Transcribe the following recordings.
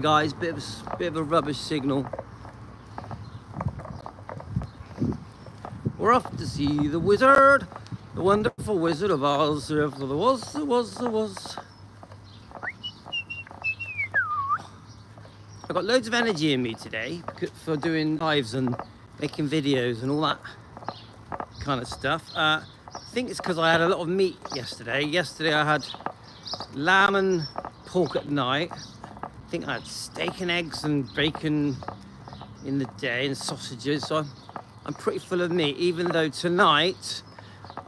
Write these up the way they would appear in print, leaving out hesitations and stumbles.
Guys, bit of a rubbish signal. We're off to see the wizard, the wonderful Wizard of Oz. If there was. I've got loads of energy in me today for doing lives and making videos and all that kind of stuff. I think it's because I had a lot of meat yesterday. Yesterday I had lamb and pork at night. I think I had steak and eggs and bacon in the day and sausages, so I'm pretty full of meat, even though tonight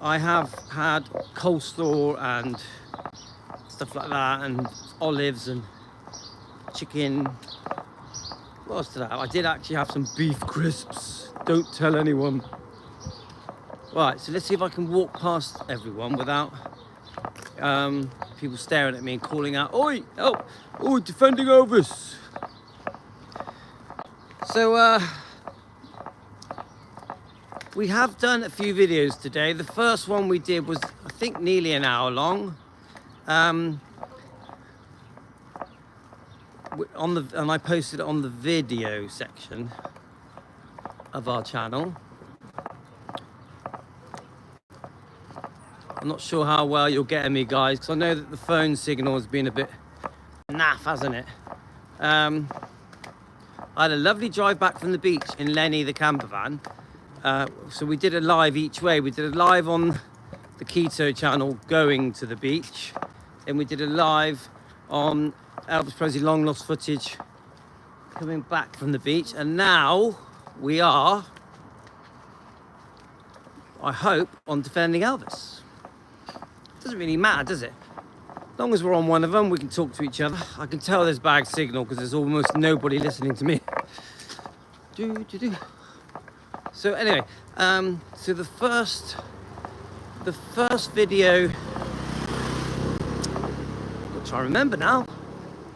I have had coleslaw and stuff like that, and olives and chicken. What else did I have? I did actually have some beef crisps. Don't tell anyone. Right, so let's see if I can walk past everyone without people staring at me and calling out, "Oi, help! Oh, defending Elvis!" So we have done a few videos today. The first one we did was, I think, nearly an hour long. And I posted it on the video section of our channel. I'm not sure how well you're getting me, guys, because I know that the phone signal has been a bit naff, hasn't it? I had a lovely drive back from the beach in Lenny, the camper van. So we did a live each way. We did a live on the Keto channel going to the beach. Then we did a live on Elvis Presley long lost footage coming back from the beach. And now we are, I hope, on defending Elvis. Doesn't really matter, does it? As long as we're on one of them, we can talk to each other. I can tell there's bad signal because there's almost nobody listening to me. So anyway, so the first video, I've got to try and remember now.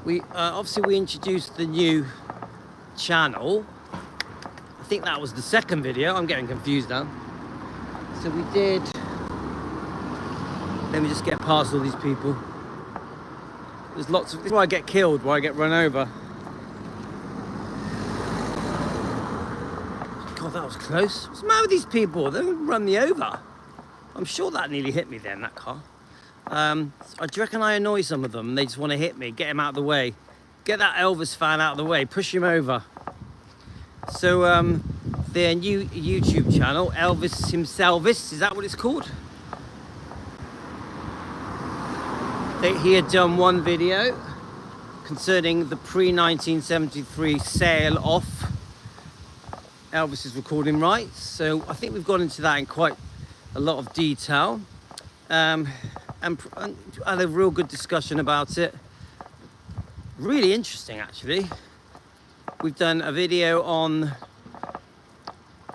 We obviously we introduced the new channel. I think that was the second video. I'm getting confused now. So we did. Let me just get past all these people. There's lots of. This is why I get killed, why I get run over. God, that was close. What's the matter with these people? They're going to run me over. I'm sure that nearly hit me then, that car. I do reckon I annoy some of them. They just want to hit me. Get him out of the way. Get that Elvis fan out of the way. Push him over. So, their new YouTube channel, Elvis Himselvis, is that what it's called? He had done one video concerning the pre-1973 sale off Elvis's recording rights. So I think we've gone into that in quite a lot of detail, and had a real good discussion about it. Really interesting, actually. We've done a video on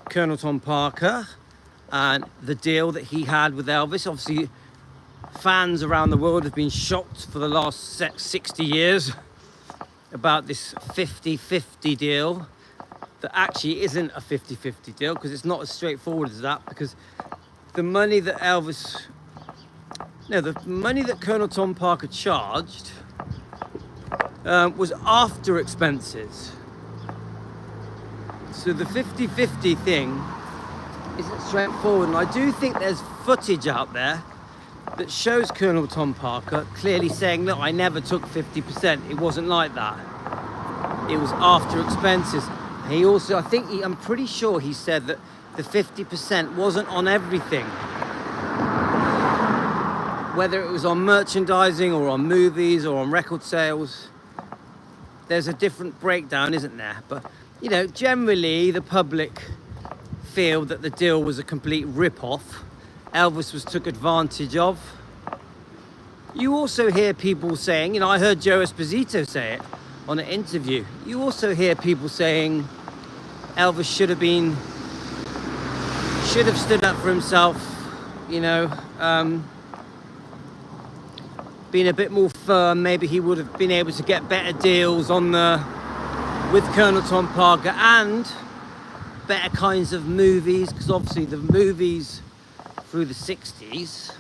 Colonel Tom Parker and the deal that he had with Elvis. Obviously, fans around the world have been shocked for the last 60 years about this 50-50 deal that actually isn't a 50-50 deal, because it's not as straightforward as that, because the money that the money that Colonel Tom Parker charged was after expenses. So the 50-50 thing isn't straightforward, and I do think there's footage out there that shows Colonel Tom Parker clearly saying, "Look, I never took 50%. It wasn't like that. It was after expenses." He also, I'm pretty sure he said that the 50% wasn't on everything. Whether it was on merchandising or on movies or on record sales, there's a different breakdown, isn't there? But, you know, generally the public feel that the deal was a complete rip-off. Elvis was took advantage of. You also hear people saying, you know, I heard Joe Esposito say it on an interview. You also hear people saying Elvis should have stood up for himself, you know, been a bit more firm. Maybe he would have been able to get better deals with Colonel Tom Parker and better kinds of movies, because obviously the movies through the 60s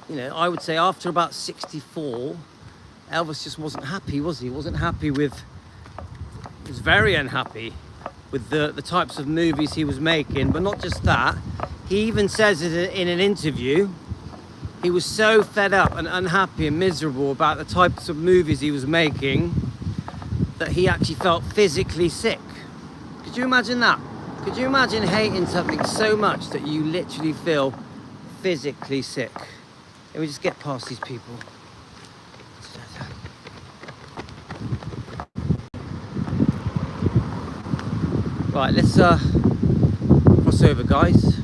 you know, I would say after about 64, Elvis just wasn't happy, was he? He wasn't happy with, he was very unhappy with the types of movies he was making. But not just that, he even says it in an interview, he was so fed up and unhappy and miserable about the types of movies he was making that he actually felt physically sick. Could you imagine that? Could you imagine hating something so much that you literally feel physically sick? Let me just get past these people. Right, let's cross over, guys.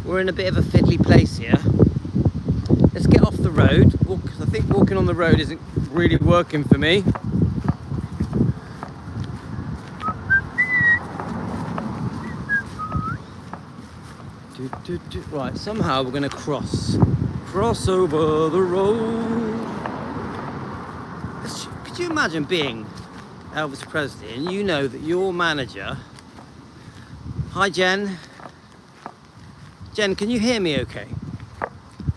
We're in a bit of a fiddly place here. Let's get off the road. I think walking on the road isn't really working for me. Right, somehow we're going to cross over the road. Could you imagine being Elvis Presley and you know that your manager... Hi, Jen. Jen, can you hear me okay?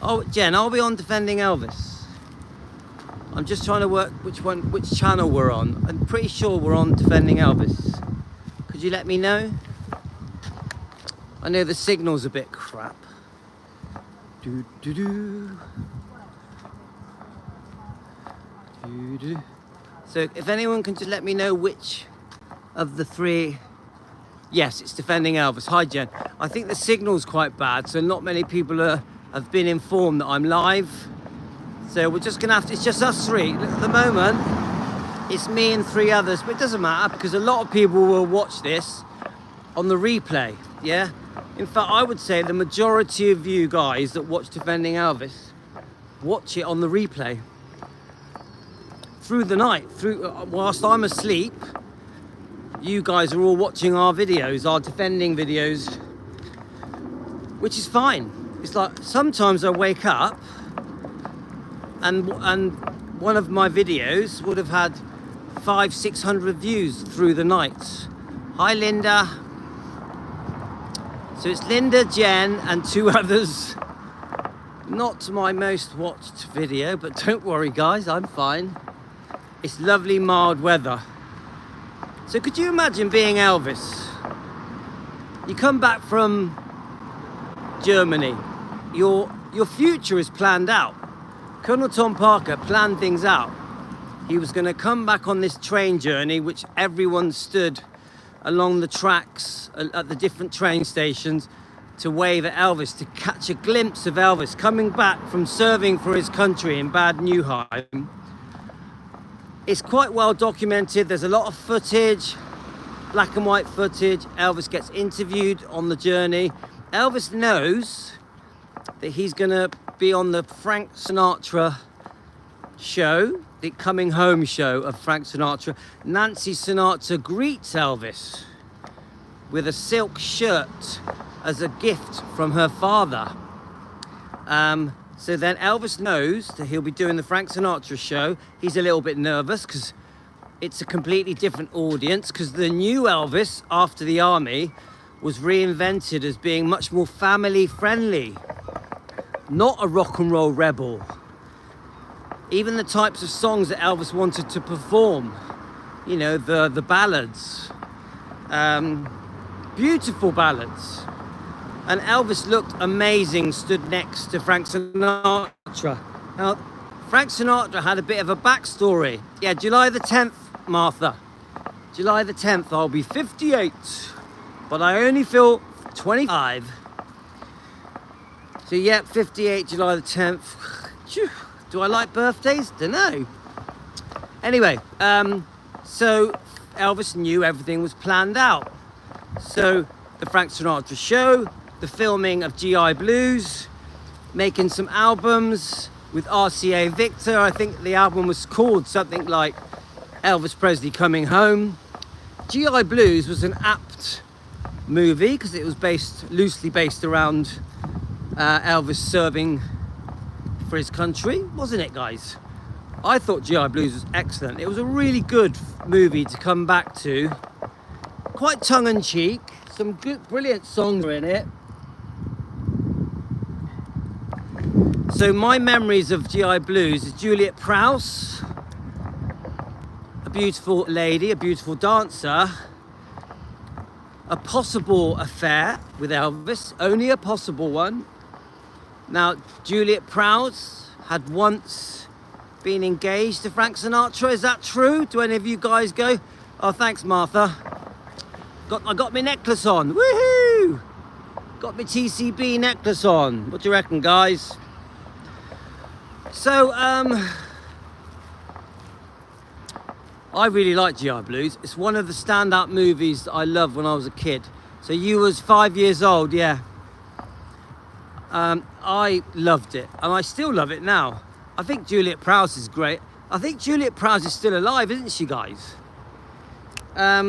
Oh, Jen, are we on Defending Elvis? I'm just trying to work which channel we're on. I'm pretty sure we're on Defending Elvis. Could you let me know? I know the signal's a bit crap. So if anyone can just let me know which of the three... Yes, it's Defending Elvis. Hi, Jen. I think the signal's quite bad, so not many people have been informed that I'm live. So we're just gonna have to... It's just us three. At the moment, it's me and three others, but it doesn't matter because a lot of people will watch this on the replay, yeah? In fact, I would say the majority of you guys that watch Defending Elvis watch it on the replay. Through the night, whilst I'm asleep, you guys are all watching our videos, our defending videos, which is fine. It's like sometimes I wake up and one of my videos would have had 500-600 views through the night. Hi, Linda. So it's Linda, Jen, and two others. Not my most watched video, but don't worry, guys, I'm fine. It's lovely, mild weather. So could you imagine being Elvis? You come back from Germany. Your future is planned out. Colonel Tom Parker planned things out. He was going to come back on this train journey, which everyone stood along the tracks at the different train stations to wave at Elvis, to catch a glimpse of Elvis coming back from serving for his country in Bad Nauheim. It's quite well documented. There's a lot of footage, black and white footage. Elvis gets interviewed on the journey. Elvis knows that he's gonna be on the Frank Sinatra show, the coming home show of Frank Sinatra. Nancy Sinatra greets Elvis with a silk shirt as a gift from her father. So then Elvis knows that he'll be doing the Frank Sinatra show. He's a little bit nervous because it's a completely different audience, because the new Elvis after the army was reinvented as being much more family friendly, not a rock and roll rebel. Even the types of songs that Elvis wanted to perform, you know, the ballads, beautiful ballads. And Elvis looked amazing stood next to Frank Sinatra. Now, Frank Sinatra had a bit of a backstory. Yeah, July the 10th, Martha. July the 10th, I'll be 58, but I only feel 25. So yeah, 58, July the 10th. Do I like birthdays? Dunno. Anyway, so Elvis knew everything was planned out. So the Frank Sinatra show, the filming of GI Blues, making some albums with RCA Victor. I think the album was called something like Elvis Presley Coming Home. GI Blues was an apt movie because it was loosely based around Elvis serving for his country, wasn't it, guys? I thought GI Blues was excellent. It was a really good movie to come back to. Quite tongue-in-cheek. Some good, brilliant songs are in it. So my memories of GI Blues is Juliet Prowse, a beautiful lady, a beautiful dancer, a possible affair with Elvis, only a possible one. Now, Juliet Prowse had once been engaged to Frank Sinatra. Is that true? Do any of you guys go, oh, thanks, Martha. I got my necklace on. Woohoo! Got my TCB necklace on. What do you reckon, guys? So, I really like GI Blues. It's one of the standout movies that I loved when I was a kid. So you was 5 years old, yeah. I loved it, and I still love it now. I think Juliet Prowse is great. I think Juliet Prowse is still alive, isn't she, guys? There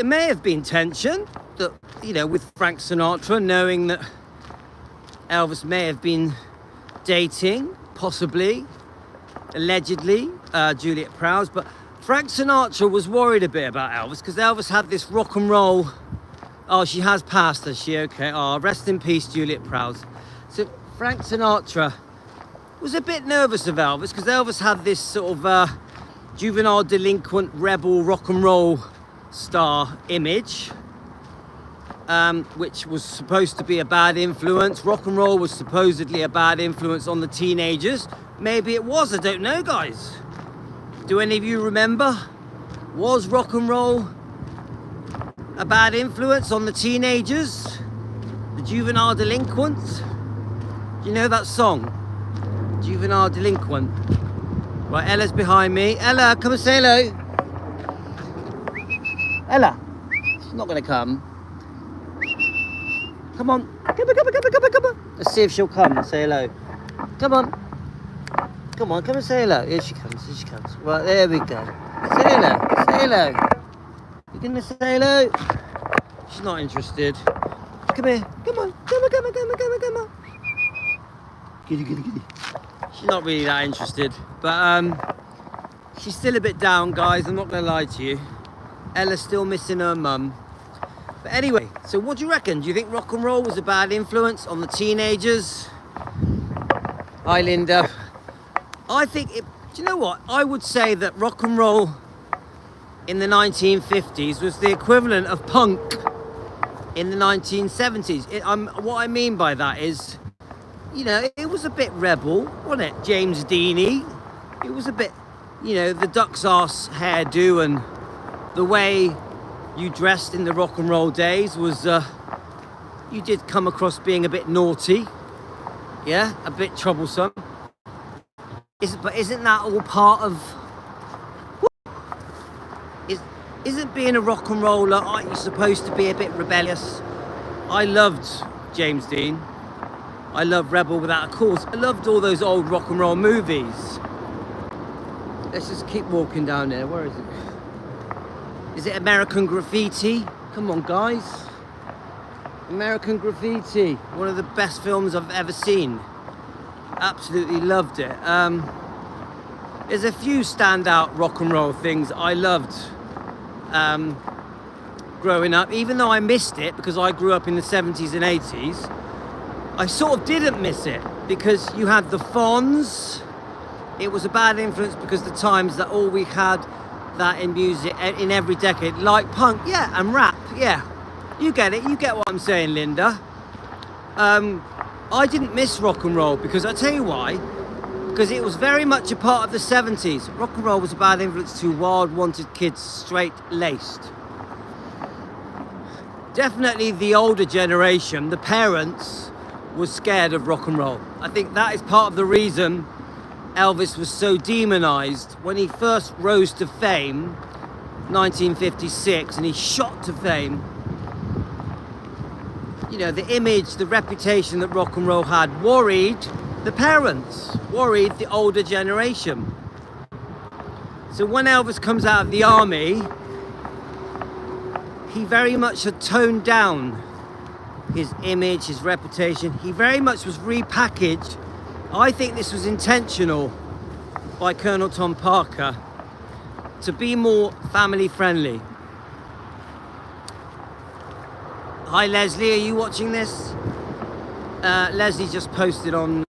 may have been tension that, you know, with Frank Sinatra, knowing that Elvis may have been dating, possibly, allegedly, Juliet Prowse, but Frank Sinatra was worried a bit about Elvis because Elvis had this rock and roll. Oh, she has passed, has she? Okay. Oh, rest in peace, Juliet Prowse. So Frank Sinatra was a bit nervous of Elvis because Elvis had this sort of juvenile delinquent rebel rock and roll star image, which was supposed to be a bad influence. Rock and roll was supposedly a bad influence on the teenagers. Maybe it was, I don't know, guys. Do any of you remember? Was rock and roll a bad influence on the teenagers? The juvenile delinquents? Do you know that song? Juvenile delinquent. Right, Ella's behind me. Ella, come and say hello. Ella, she's not gonna come. Come on. Come on. Let's see if she'll come and say hello. Come on. Come on, come and say hello. Here she comes, here she comes. Right, there we go. Say hello, say hello. You gonna say hello? She's not interested. Come here, come on, come on, come on, come on, come on, come on. Giddy, giddy, giddy. She's not really that interested, but she's still a bit down, guys. I'm not gonna lie to you. Ella's still missing her mum. But anyway, so what do you reckon? Do you think rock and roll was a bad influence on the teenagers? Hi, Linda. I think it, do you know what? I would say that rock and roll in the 1950s was the equivalent of punk in the 1970s. What I mean by that is, you know, it was a bit rebel, wasn't it? James Deany. It was a bit, you know, the duck's arse hairdo and the way you dressed in the rock and roll days was, you did come across being a bit naughty. Yeah, a bit troublesome. But isn't that all part of... Isn't being a rock and roller, aren't you supposed to be a bit rebellious? I loved James Dean. I loved Rebel Without a Cause. I loved all those old rock and roll movies. Let's just keep walking down there. Where is it? Is it American Graffiti? Come on, guys. American Graffiti. One of the best films I've ever seen. Absolutely loved it. There's a few standout rock and roll things I loved growing up, even though I missed it because I grew up in the 70s and 80s. I sort of didn't miss it because you had the Fonz. It was a bad influence because the times that all we had that in music in every decade, like punk, yeah, and rap, yeah. You get it, you get what I'm saying, Linda. I didn't miss rock and roll because I tell you why. Because it was very much a part of the 70s. Rock and roll was a bad influence to wild, wanted kids, straight-laced. Definitely the older generation, the parents, was scared of rock and roll. I think that is part of the reason Elvis was so demonized when he first rose to fame, 1956, and he shot to fame. You know, the image, the reputation that rock and roll had worried the parents, worried the older generation. So when Elvis comes out of the army, he very much had toned down his image, his reputation. He very much was repackaged. I think this was intentional by Colonel Tom Parker to be more family friendly. Hi Leslie, are you watching this? Leslie just posted on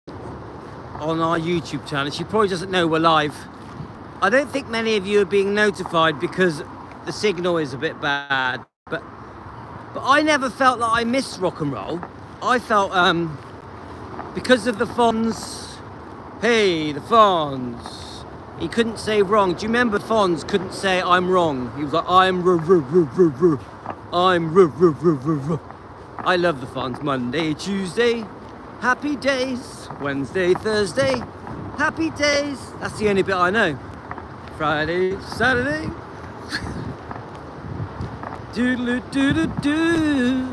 our YouTube channel. She probably doesn't know we're live. I don't think many of you are being notified because the signal is a bit bad. But I never felt like I missed rock and roll. I felt because of the Fonz. Hey, the Fonz. He couldn't say wrong. Do you remember Fonz couldn't say I'm wrong? He was like, I'm I love the Fonz. Monday, Tuesday, happy days. Wednesday, Thursday, happy days. That's the only bit I know. Friday, Saturday. Doodle doo doo.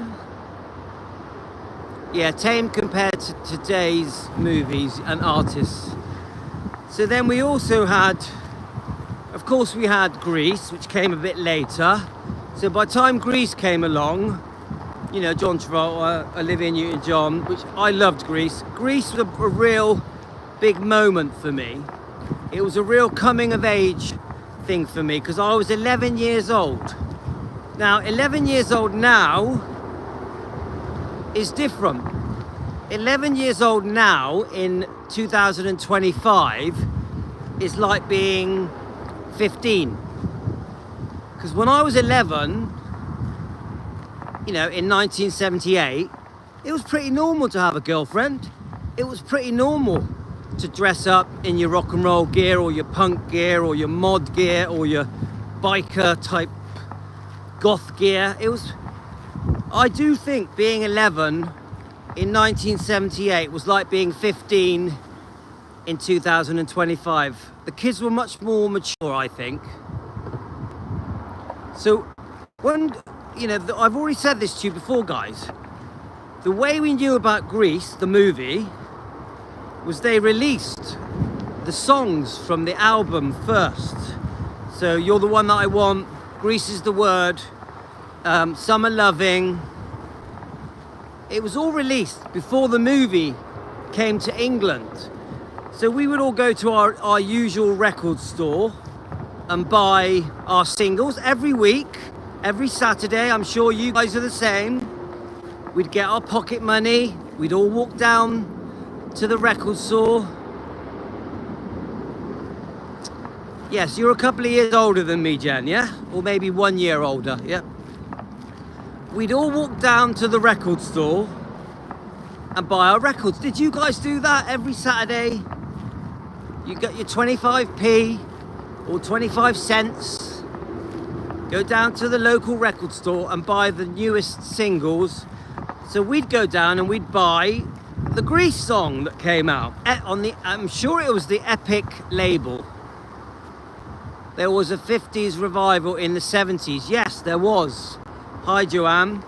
Yeah, tame compared to today's movies and artists. So then we also had, of course we had Grease, which came a bit later. So by the time Grease came along, you know, John Travolta, Olivia Newton-John, which I loved Grease. Grease was a real big moment for me. It was a real coming of age thing for me because I was 11 years old. Now, 11 years old now is different. 11 years old now in 2025 is like being 15. Because when I was 11, you know, in 1978, it was pretty normal to have a girlfriend. It was pretty normal to dress up in your rock and roll gear or your punk gear or your mod gear or your biker type goth gear. I do think being 11 in 1978 was like being 15 in 2025. The kids were much more mature, I think. So when, you know, I've already said this to you before, guys. The way we knew about Grease, the movie, was they released the songs from the album first. So You're the One That I Want, Grease is the Word, Summer Loving. It was all released before the movie came to England. So we would all go to our usual record store and buy our singles every week, every Saturday. I'm sure you guys are the same. We'd get our pocket money. We'd all walk down to the record store. Yes, you're a couple of years older than me, Jen, yeah? Or maybe 1 year older, yeah? We'd all walk down to the record store and buy our records. Did you guys do that every Saturday? You got your 25p or 25 cents. Go down to the local record store and buy the newest singles. So we'd go down and we'd buy the Grease song that came out on the, I'm sure it was the Epic label. There was a 50s revival in the 70s. Yes, there was. Hi, Joanne.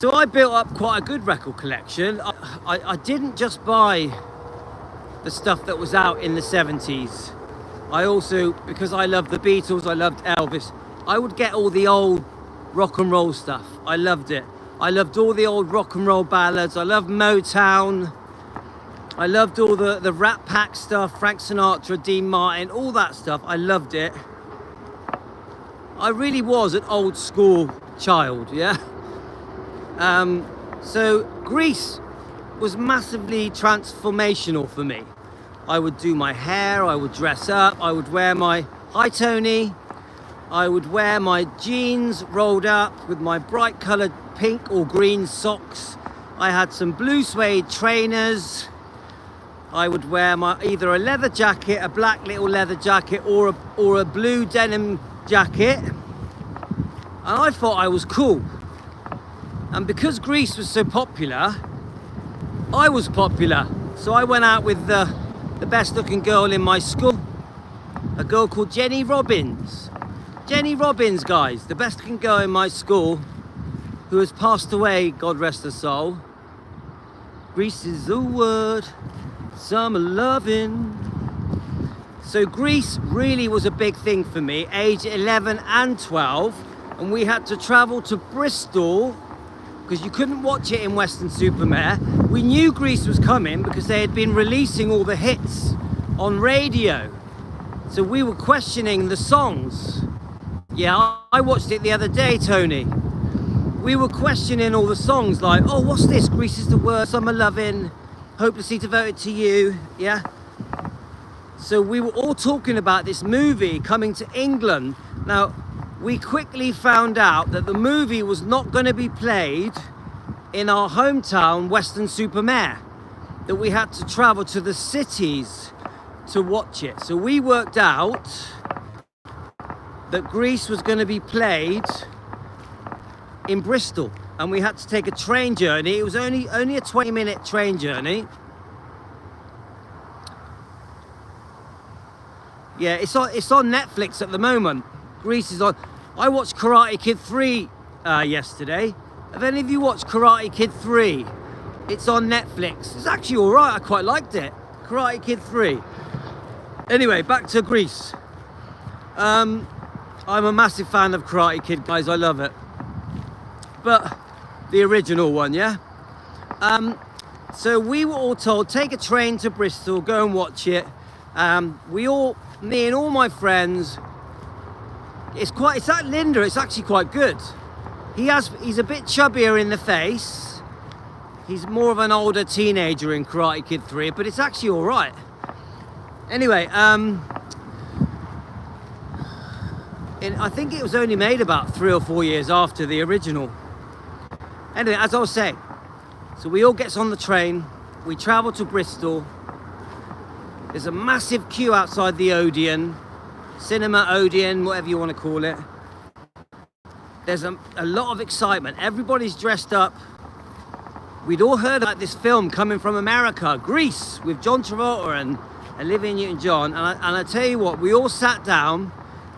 So I built up quite a good record collection. I didn't just buy the stuff that was out in the 70s. I also, because I loved the Beatles, I loved Elvis, I would get all the old rock and roll stuff. I loved it. I loved all the old rock and roll ballads. I loved Motown. I loved all the Rat Pack stuff, Frank Sinatra, Dean Martin, all that stuff. I loved it. I really was an old school child, yeah? So Grease was massively transformational for me. I would do my hair, I would dress up, I would wear my, hi Tony, I would wear my jeans rolled up with my bright coloured pink or green socks. I had some blue suede trainers. I would wear my either a leather jacket, a black little leather jacket, or a blue denim jacket. And I thought I was cool. And because Grease was so popular, I was popular. So I went out with the best looking girl in my school, a girl called Jenny Robbins. Jenny Robbins, guys, the best looking girl in my school, who has passed away, God rest her soul. Grease is the word, summer loving. So Grease really was a big thing for me, age 11 and 12. And we had to travel to Bristol because you couldn't watch it in Weston-super-Mare. We knew Grease was coming because they had been releasing all the hits on radio. So we were questioning the songs. Yeah, I watched it the other day, Tony. we were questioning all the songs, like, oh, what's this? Grease is the word, summer loving, hopelessly devoted to you, yeah? So we were all talking about this movie coming to England. Now, we quickly found out that the movie was not going to be played in our hometown, Weston-super-Mare, that we had to travel to the cities to watch it. So we worked out that Grease was going to be played in Bristol, and we had to take a train journey. It was only a 20-minute train journey. Yeah, it's on Netflix at the moment. Grease is on. I watched Karate Kid 3 yesterday. Have any of you watched Karate Kid 3? It's on Netflix. It's actually all right. I quite liked it. Karate Kid 3. Anyway, back to Grease. I'm a massive fan of Karate Kid, guys. I love it. But the original one, yeah? So we were all told, take a train to Bristol, go and watch it. Me and all my friends, it's at Linda, it's actually quite good. He's a bit chubbier in the face. He's more of an older teenager in Karate Kid 3, but it's actually all right. Anyway, I think it was only made about 3 or 4 years after the original. Anyway, as I was saying, so we all get on the train, we travel to Bristol. There's a massive queue outside the Odeon, Cinema Odeon, whatever you want to call it. There's a lot of excitement. Everybody's dressed up. We'd all heard about this film coming from America, Grease, with John Travolta and Olivia Newton-John. And I tell you what, we all sat down.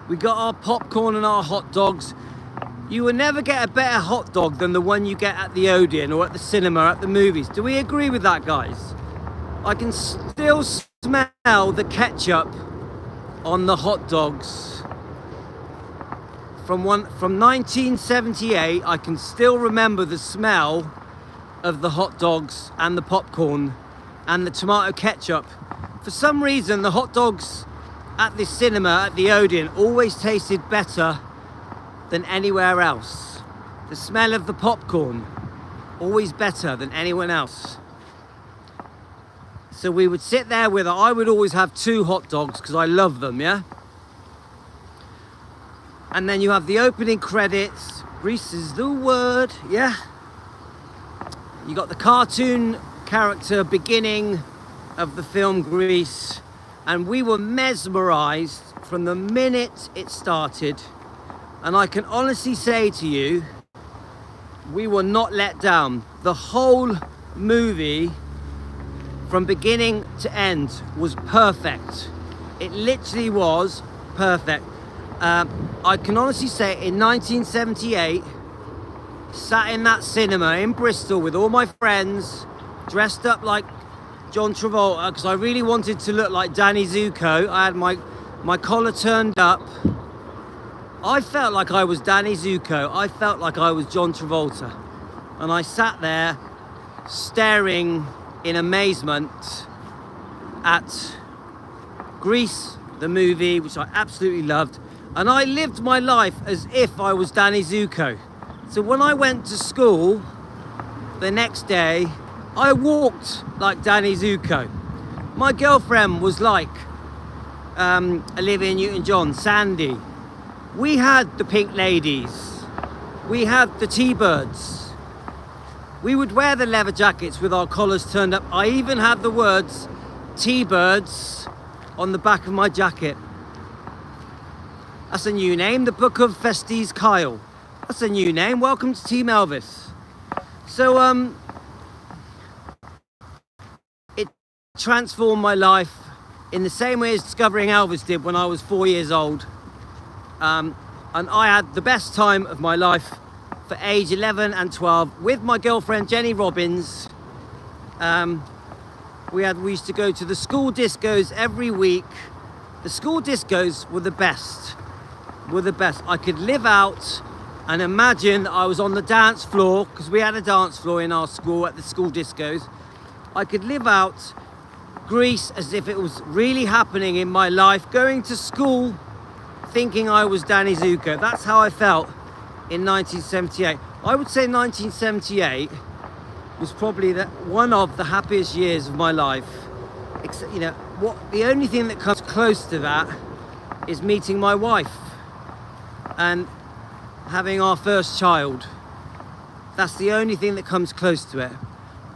We got our popcorn and our hot dogs. You will never get a better hot dog than the one you get at the Odeon or at the cinema, at the movies. Do we agree with that, guys? I can still smell the ketchup on the hot dogs from 1978. I can still remember the smell of the hot dogs and the popcorn and the tomato ketchup. For some reason, the hot dogs at this cinema at the Odeon always tasted better than anywhere else. The smell of the popcorn always better than anyone else. So we would sit there with I would always have 2 hot dogs because I love them, yeah? And then you have the opening credits. Grease is the word, yeah? You got the cartoon character beginning of the film Grease, and we were mesmerized from the minute it started. And I can honestly say to you, we were not let down. The whole movie, from beginning to end, was perfect. It literally was perfect. I can honestly say, in 1978, sat in that cinema in Bristol with all my friends, dressed up like John Travolta, because I really wanted to look like Danny Zuko. I had my collar turned up. I felt like I was Danny Zuko. I felt like I was John Travolta. And I sat there staring in amazement at Grease, the movie, which I absolutely loved. And I lived my life as if I was Danny Zuko. So when I went to school the next day, I walked like Danny Zuko. My girlfriend was like Olivia Newton-John, Sandy. We had the pink ladies. We had the T-birds. We would wear the leather jackets with our collars turned up. I even had the words T-birds on the back of my jacket. That's a new name, the Book of Festies Kyle. That's a new name. Welcome to Team Elvis. So it transformed my life in the same way as discovering Elvis did when I was 4 years old. And I had the best time of my life for age 11 and 12 with my girlfriend Jenny Robbins. We used to go to the school discos every week. The school discos were the best. I could live out and imagine that I was on the dance floor, because we had a dance floor in our school at the school discos. I could live out Grease as if it was really happening in my life, going to school thinking I was Danny Zuko. That's how I felt in 1978. I would say 1978 was probably one of the happiest years of my life. Except, you know, the only thing that comes close to that is meeting my wife and having our first child. That's the only thing that comes close to it.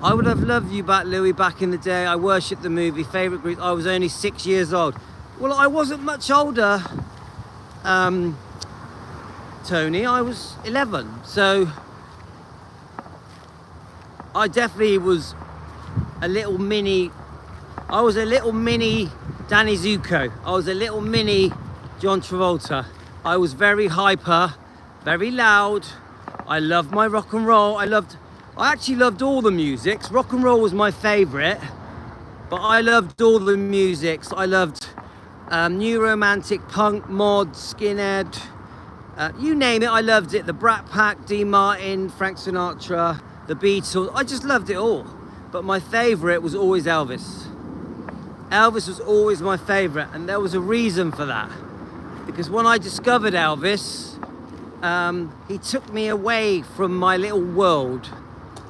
I would have loved you back, Louis, back in the day. I worshipped the movie, favourite group. I was only 6 years old. Well, I wasn't much older, Tony. I was 11. So I definitely was I was a little mini Danny Zuko. I was a little mini John Travolta. I was very hyper, very loud. I loved my rock and roll. I actually loved all the musics. Rock and roll was my favourite, but I loved all the musics. I loved new romantic, punk, mod, skinhead, you name it, I loved it. The Brat Pack, Dean Martin, Frank Sinatra, the Beatles. I just loved it all. But my favourite was always Elvis. Elvis was always my favourite, and there was a reason for that. Because when I discovered Elvis, he took me away from my little world.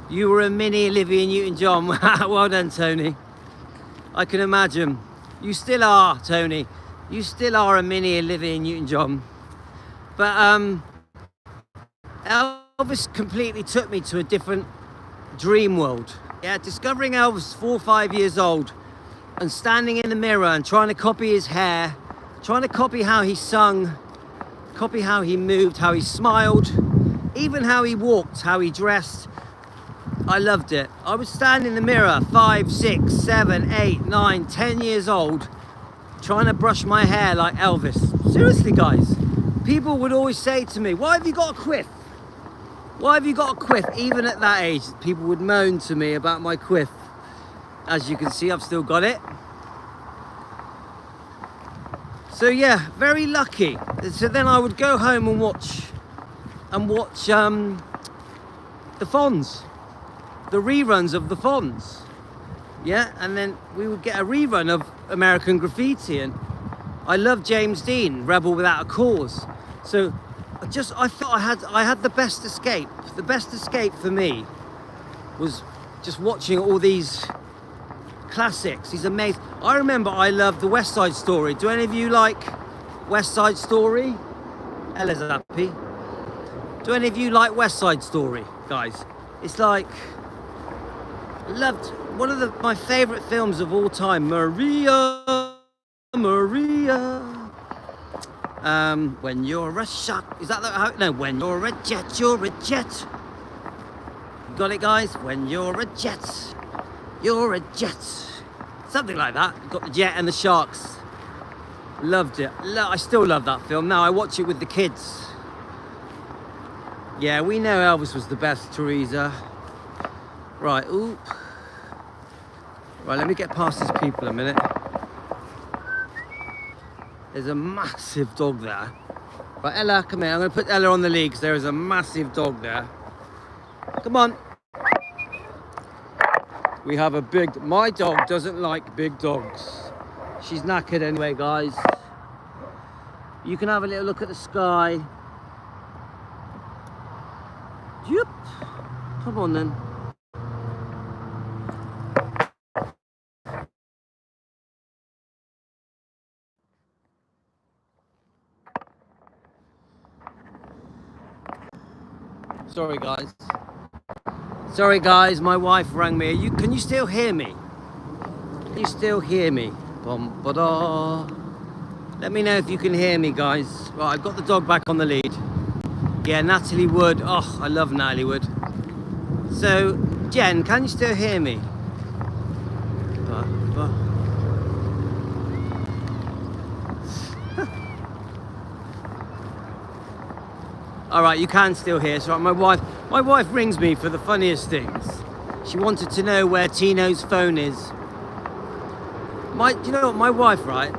You were a mini Olivia Newton-John. Well done, Tony. I can imagine. You still are, Tony. You still are a mini Olivia Newton-John. But Elvis completely took me to a different dream world. Yeah, discovering Elvis 4 or 5 years old and standing in the mirror and trying to copy his hair, trying to copy how he sung, copy how he moved, how he smiled, even how he walked, how he dressed. I loved it. I would stand in the mirror 5, 6, 7, 8, 9, 10 years old trying to brush my hair like Elvis. Seriously, guys. People would always say to me, why have you got a quiff? Why have you got a quiff? Even at that age, people would moan to me about my quiff. As you can see, I've still got it. So yeah, very lucky. So then I would go home and watch the Fonz, the reruns of the Fonz. Yeah, and then we would get a rerun of American Graffiti, and I love James Dean, Rebel Without a Cause. So I thought I had the best escape. The best escape for me was just watching all these classics. These amazing. I remember I loved the West Side Story. Do any of you like West Side Story? Ella's happy. Do any of you like West Side Story, guys? It's like, I loved one of my favourite films of all time, Maria. When you're a shot, is that how? No, when you're a jet, you're a jet. You got it, guys? When you're a jet, you're a jet. Something like that. You got the jet and the sharks. Loved it. I still love that film. Now I watch it with the kids. Yeah, we know Elvis was the best, Teresa. Right, oop. Right, let me get past these people a minute. There's a massive dog there. Right, Ella, come here. I'm going to put Ella on the lead because there is a massive dog there. Come on. We have my dog doesn't like big dogs. She's knackered anyway, guys. You can have a little look at the sky. Yep. Come on then. Sorry guys, my wife rang me. Can you still hear me? Can you still hear me? Bum, ba-da. Let me know if you can hear me, guys. Right, I've got the dog back on the lead. Yeah, Natalie Wood. Oh, I love Natalie Wood. So, Jen, can you still hear me? All right, you can still hear. So my wife rings me for the funniest things. She wanted to know where Tino's phone is. Do you know what, my wife, right?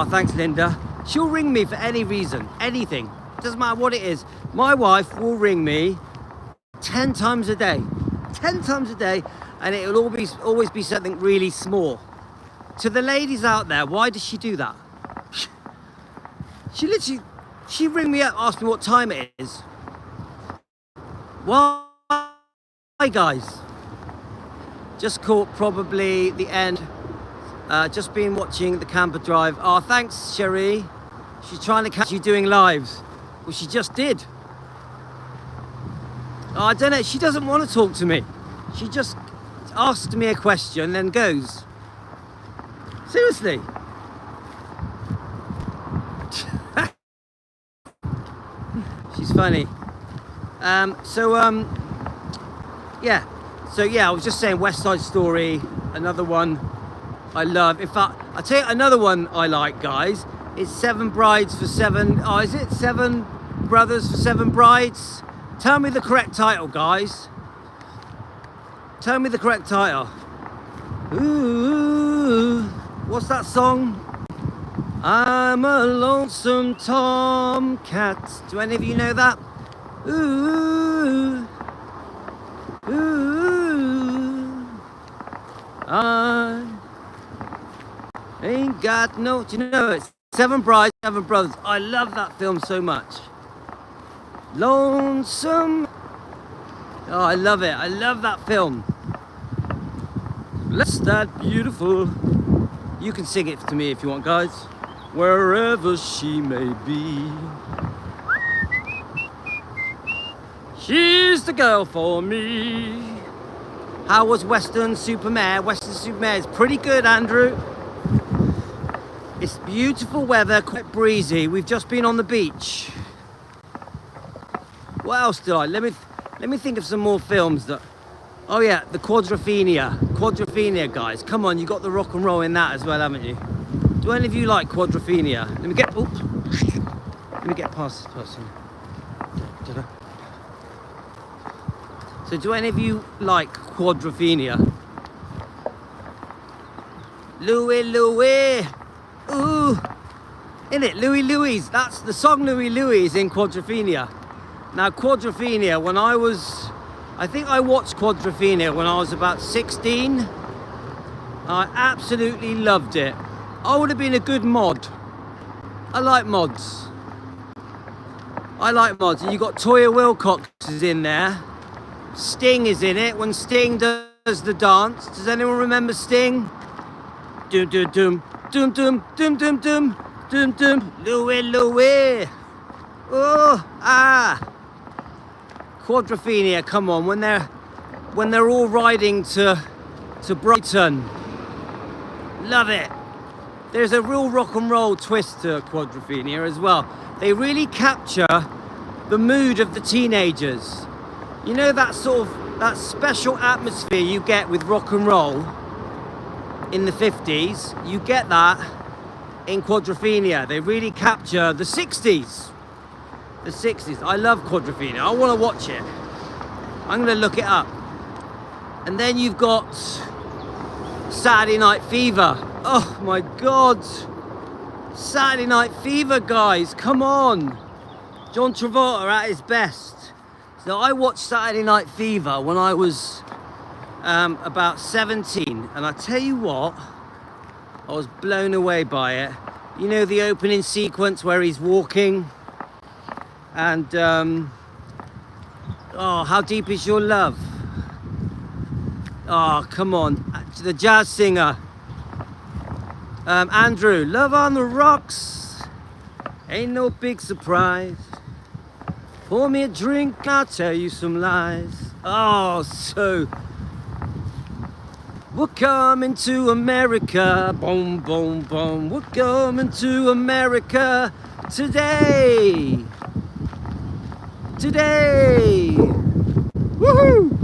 Thanks, Linda. She'll ring me for any reason, anything. Doesn't matter what it is. My wife will ring me 10 times a day. 10 times a day, and it will always be something really small. To the ladies out there, why does she do that? She literally, She ring me up, ask me what time it is. Why, guys? Just caught probably the end. Just been watching the camper drive. Oh, thanks, Cherie. She's trying to catch you doing lives. Well, she just did. Oh, I don't know. She doesn't want to talk to me. She just asks me a question, then goes. Seriously. She's funny. Yeah. So yeah, I was just saying West Side Story, another one I love. In fact, I'll tell you another one I like, guys. It's Seven Brides for Seven. Oh, is it Seven Brothers for Seven Brides? Tell me the correct title, guys. Tell me the correct title. Ooh, what's that song? I'm a lonesome tomcat. Do any of you know that? Ooh, ooh, I ain't got no. Do you know it? Seven Brides, Seven Brothers. I love that film so much. Lonesome. Oh, I love it. I love that film. Bless that beautiful. You can sing it to me if you want, guys. Wherever she may be, she's the girl for me. How was Western Supermare? Western Supermare is pretty good, Andrew. It's beautiful weather, quite breezy. We've just been on the beach. What else did I? Let me think of some more films that. Oh yeah, the Quadrophenia. Quadrophenia, guys. Come on, you got the rock and roll in that as well, haven't you? Do any of you like Quadrophenia? Let me get past this person. Ta-da. So do any of you like Quadrophenia? Louie, Louie. Ooh. In it, Louie Louie's. That's the song Louie Louie is in Quadrophenia. Now Quadrophenia, I think I watched Quadrophenia when I was about 16. I absolutely loved it. I would have been a good mod. I like mods. And you got Toya Wilcox is in there. Sting is in it. When Sting does the dance. Does anyone remember Sting? Doom doom doom doom doom doom doom doom doom doom. Louie Louie. Oh ah. Quadrophenia, come on, when they're all riding to Brighton. Love it. There's a real rock and roll twist to Quadrophenia as well. They really capture the mood of the teenagers. You know that that special atmosphere you get with rock and roll in the 50s, you get that in Quadrophenia. They really capture the 60s. The 60s. I love Quadrophenia. I want to watch it. I'm going to look it up. And then you've got Saturday Night Fever. Oh my God. Saturday Night Fever, guys. Come on. John Travolta at his best. So I watched Saturday Night Fever when I was about 17. And I tell you what, I was blown away by it. You know the opening sequence where he's walking and oh, how deep is your love? Oh, come on. The jazz singer Andrew, Love on the Rocks ain't no big surprise. Pour me a drink, I'll tell you some lies. Oh, so we're coming to America, boom, boom, boom. We're coming to America today. Today. Woohoo!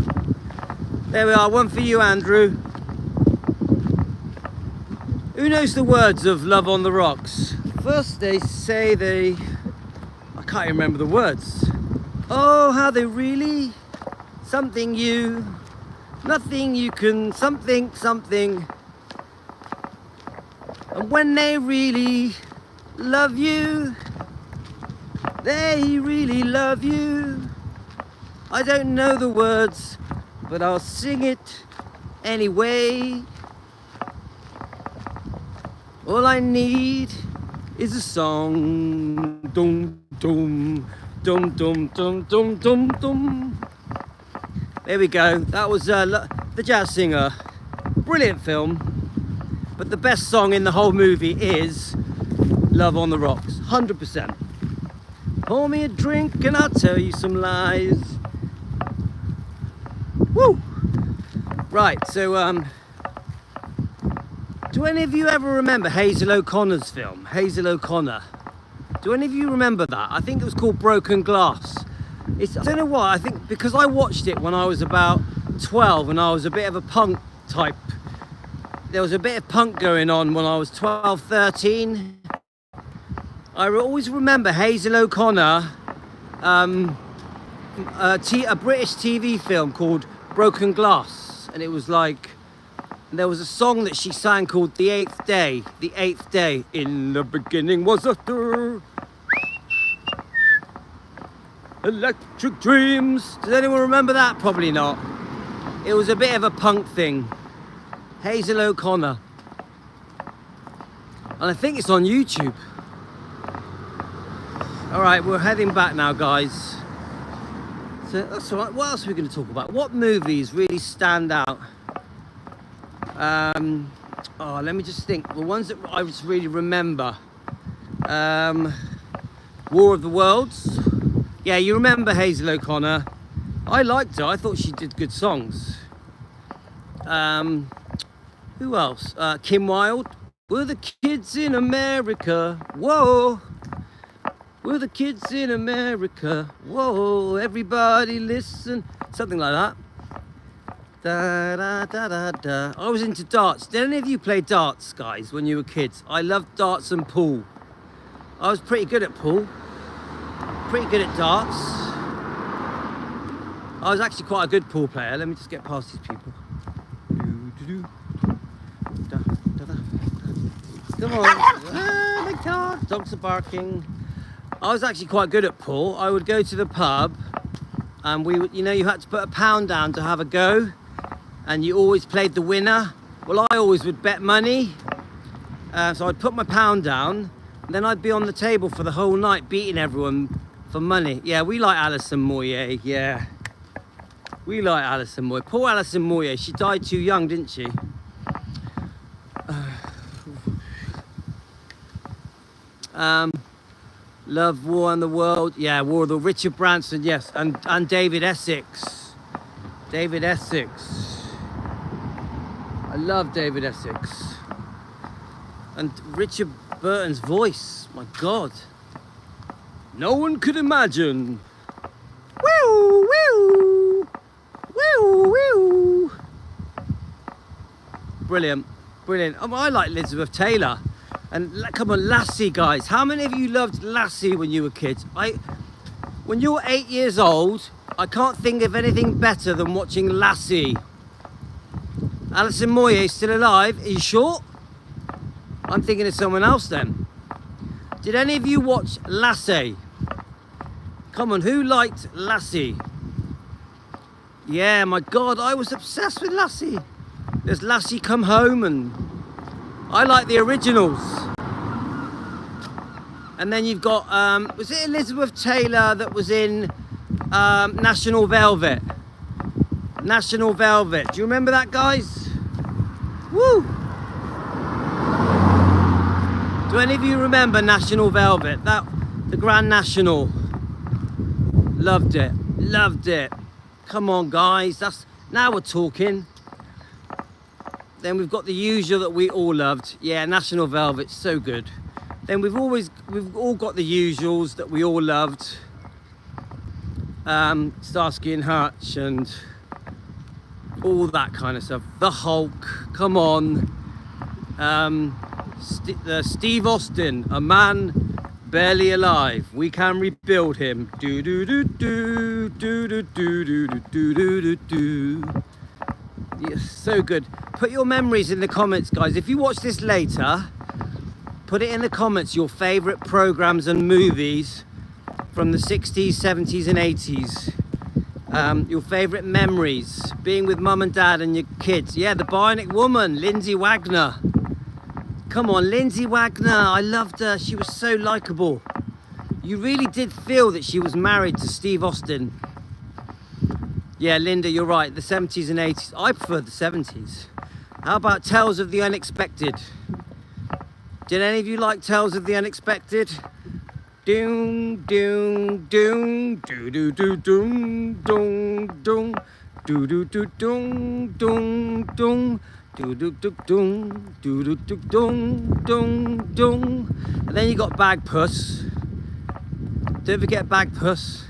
There we are, one for you, Andrew. Who knows the words of Love on the Rocks? First they say I can't even remember the words. Oh, how they really, something you, nothing you can, something, something. And when they really love you, they really love you. I don't know the words, but I'll sing it anyway. All I need is a song. Dum, Dum, dum, dum, dum, dum, dum, dum. There we go. That was The Jazz Singer. Brilliant film. But the best song in the whole movie is Love on the Rocks. 100%. Pour me a drink and I'll tell you some lies. Woo! Right, so do any of you ever remember Hazel O'Connor's film? Hazel O'Connor. Do any of you remember that? I think it was called Broken Glass. I don't know why, I think because I watched it when I was about 12 and I was a bit of a punk type. There was a bit of punk going on when I was 12, 13. I always remember Hazel O'Connor, a British TV film called Broken Glass. And it was like, there was a song that she sang called The Eighth Day. The Eighth Day. In the beginning was a electric dreams. Does anyone remember that? Probably not. It was a bit of a punk thing. Hazel O'Connor. And I think it's on YouTube. All right, we're heading back now, guys. So that's all right. What else are we going to talk about? What movies really stand out? Let me just think. The ones that I just really remember. War of the Worlds. Yeah, you remember Hazel O'Connor. I liked her. I thought she did good songs. Who else? Kim Wilde. We're the kids in America. Whoa. We're the kids in America. Whoa. Everybody listen. Something like that. Da, da, da, da, da. I was into darts. Did any of you play darts, guys, when you were kids? I loved darts and pool. I was pretty good at pool. Pretty good at darts. I was actually quite a good pool player. Let me just get past these people. Come on. My dog. Dogs are barking. I was actually quite good at pool. I would go to the pub and you had to put £1 down to have a go. And you always played the winner. Well, I always would bet money. So I'd put my £1 down. And then I'd be on the table for the whole night beating everyone for money. Yeah, we like Alison Moyet. Yeah. We like Alison Moyet. Poor Alison Moyet. She died too young, didn't she? Love, War and the World. Yeah, War of the Richard Branson, yes. And David Essex. David Essex. I love David Essex. And Richard Burton's voice. My God. No one could imagine. Woo, woo. Woo, woo. Brilliant. Brilliant. I like Elizabeth Taylor. And come on, Lassie, guys. How many of you loved Lassie when you were kids? When you were 8 years old, I can't think of anything better than watching Lassie. Alison Moyet still alive? Are you sure? I'm thinking of someone else then. Did any of you watch Lassie? Come on, who liked Lassie? Yeah, my God, I was obsessed with Lassie. There's Lassie Come Home, and I like the originals. And then you've got, was it Elizabeth Taylor that was in National Velvet? National Velvet. Do you remember that, guys? Woo! Do any of you remember National Velvet? The Grand National. Loved it. Loved it. Come on, guys. Now we're talking. Then we've got The Usual that we all loved. Yeah, National Velvet, so good. Then we've all got The Usuals that we all loved. Starsky and Hutch and all that kind of stuff. The Hulk, come on. Steve Austin, a man barely alive. We can rebuild him. Do do do do do do do do do do do do. Yes, so good. Put your memories in the comments, guys. If you watch this later, put it in the comments, your favourite programmes and movies from the 60s, 70s and 80s. Your favourite memories, being with mum and dad and your kids. Yeah, The Bionic Woman, Lindsay Wagner. Come on, Lindsay Wagner, I loved her. She was so likeable. You really did feel that she was married to Steve Austin. Yeah, Linda, you're right. The 70s and 80s. I prefer the 70s. How about Tales of the Unexpected? Did any of you like Tales of the Unexpected? Doom, doom, doom, doo doo doo doom, doom, doom, doo doo doo doom, doom, doom, doo doo doo doom, doo doo doo doom, doom, doom. And then you got Bagpuss. Don't forget Bagpuss.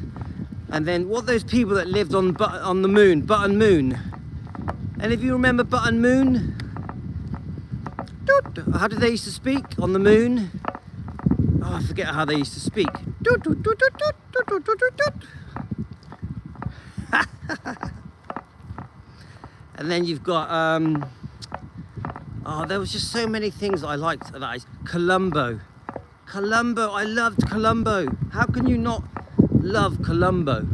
And then what those people that lived on the moon, Button Moon. Any of you remember Button Moon? How did they used to speak on the moon? Oh, I forget how they used to speak. And then you've got oh, there was just so many things I liked. Columbo. Columbo, I loved Columbo. How can you not love Columbo?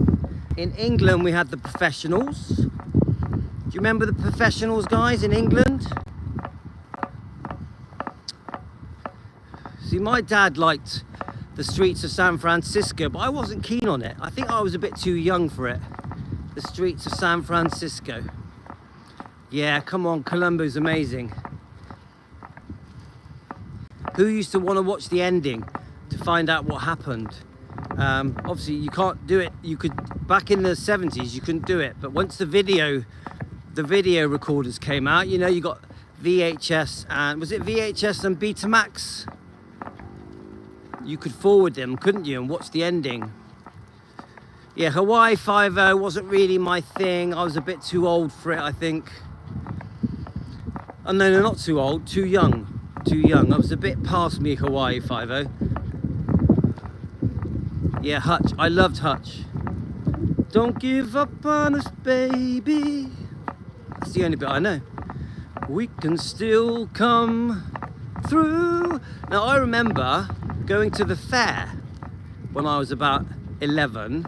In England we had The Professionals. Do you remember The Professionals, guys, in England? See, my dad liked The Streets of San Francisco, but I wasn't keen on it. I think I was a bit too young for it. The Streets of San Francisco. Yeah, come on, Columbo's amazing. Who used to want to watch the ending to find out what happened? Obviously, you can't do it. You could, back in the 70s, you couldn't do it. But once the video recorders came out, you know, you got VHS and, was it VHS and Betamax? You could forward them, couldn't you, and watch the ending. Yeah, Hawaii Five-0 wasn't really my thing. I was a bit too old for it, I think. Oh, no, not too old, too young. Too young. I was a bit past me, Hawaii Five-0. Yeah, Hutch. I loved Hutch. Don't give up on us, baby. That's the only bit I know. We can still come through. Now, I remember going to the fair when I was about 11,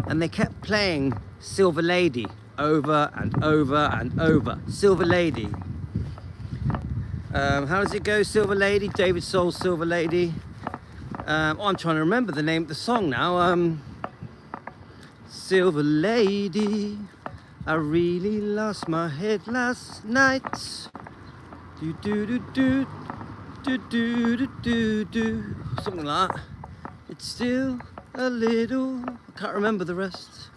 and they kept playing Silver Lady over and over and over. Silver Lady. How does it go, Silver Lady? David Soul's Silver Lady. I'm trying to remember the name of the song now. Silver Lady, I really lost my head last night. Do do do do do do do do do. Something like that. It's still a little. I can't remember the rest.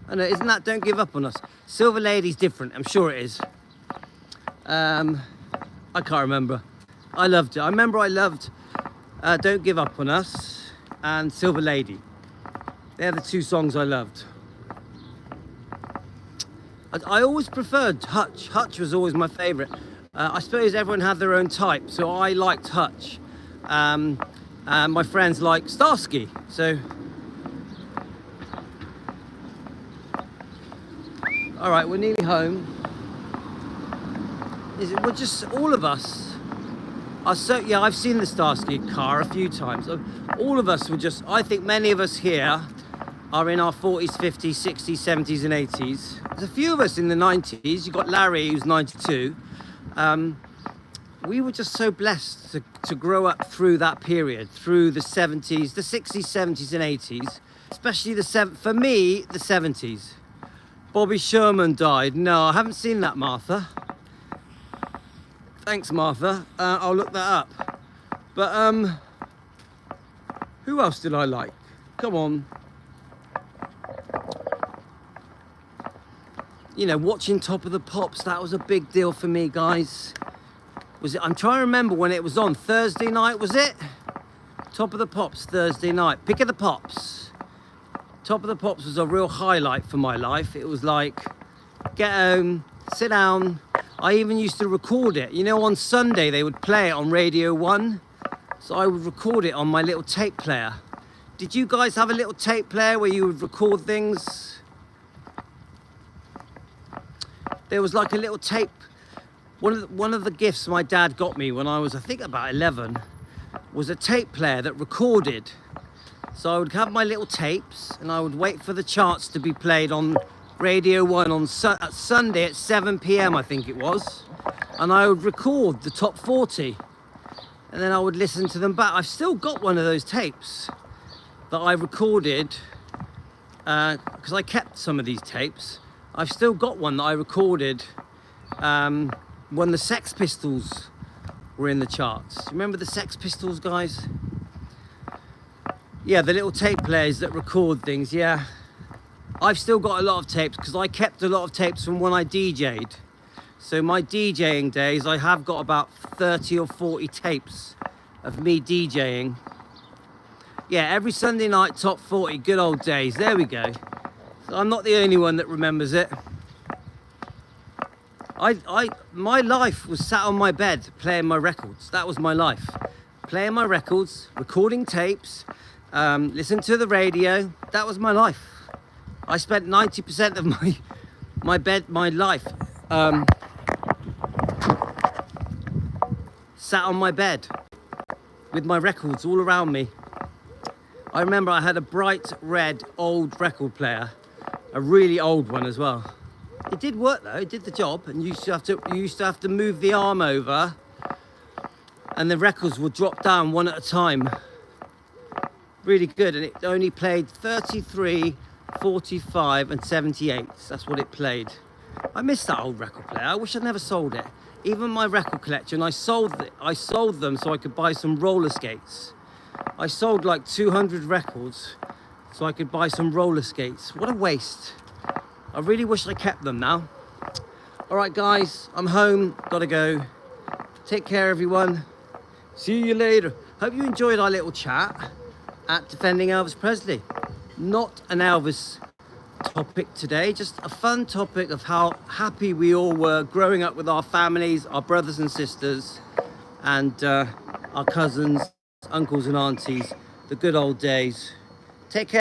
I know, isn't that Don't Give Up on Us? Silver Lady's different. I'm sure it is. I can't remember. I loved it. I remember I loved Don't Give Up on Us and Silver Lady. They're the two songs I loved. I always preferred Hutch. Hutch was always my favourite. I suppose everyone had their own type, so I liked Hutch. My friends liked Starsky, so... All right, we're nearly home. We're just, all of us are so, yeah, I've seen the Starsky car a few times. All of us were just, I think many of us here are in our 40s, 50s, 60s, 70s and 80s. There's a few of us in the 90s. You've got Larry, who's 92. We were just so blessed to grow up through that period, through the 70s, the 60s, 70s and 80s, especially for me, the 70s. Bobby Sherman died. No, I haven't seen that, Martha. Thanks, Martha. I'll look that up. But who else did I like? Come on. You know, watching Top of the Pops, that was a big deal for me, guys. Was it? I'm trying to remember when it was on. Thursday night, was it? Top of the Pops, Thursday night. Pick of the Pops. Top of the Pops was a real highlight for my life. It was like, get home, sit down. I even used to record it. You know, on Sunday they would play it on Radio 1. So I would record it on my little tape player. Did you guys have a little tape player where you would record things? There was like a little tape. One of the gifts my dad got me when I was, I think, about 11 was a tape player that recorded. So I would have my little tapes and I would wait for the charts to be played on Radio 1 on Sunday at 7 p.m, I think it was. And I would record the top 40. and then I would listen to them back. I've still got one of those tapes that I recorded, because I kept some of these tapes. I've still got one that I recorded when the Sex Pistols were in the charts. Remember the Sex Pistols, guys? Yeah, the little tape players that record things, yeah. I've still got a lot of tapes because I kept a lot of tapes from when I DJ'd. So my DJing days, I have got about 30 or 40 tapes of me DJing. Yeah, every Sunday night, top 40, good old days. There we go. So I'm not the only one that remembers it. My life was sat on my bed playing my records. That was my life. Playing my records, recording tapes, listening to the radio. That was my life. I spent 90% of my life sat on my bed with my records all around me. I remember I had a bright red old record player, a really old one as well. It did work though, it did the job, and you used to have to move the arm over and the records would drop down one at a time. Really good, and it only played 33, 45 and 78. That's what it played. I miss that old record player. I wish I'd never sold it. Even my record collection, I sold them so I could buy some roller skates. I sold like 200 records so I could buy some roller skates. What a waste. I really wish I kept them now. All right, guys, I'm home. Gotta go. Take care, everyone. See you later. Hope you enjoyed our little chat at Defending Elvis Presley. Not an Elvis topic today, just a fun topic of how happy we all were growing up with our families, our brothers and sisters, and our cousins, uncles and aunties, the good old days. Take care.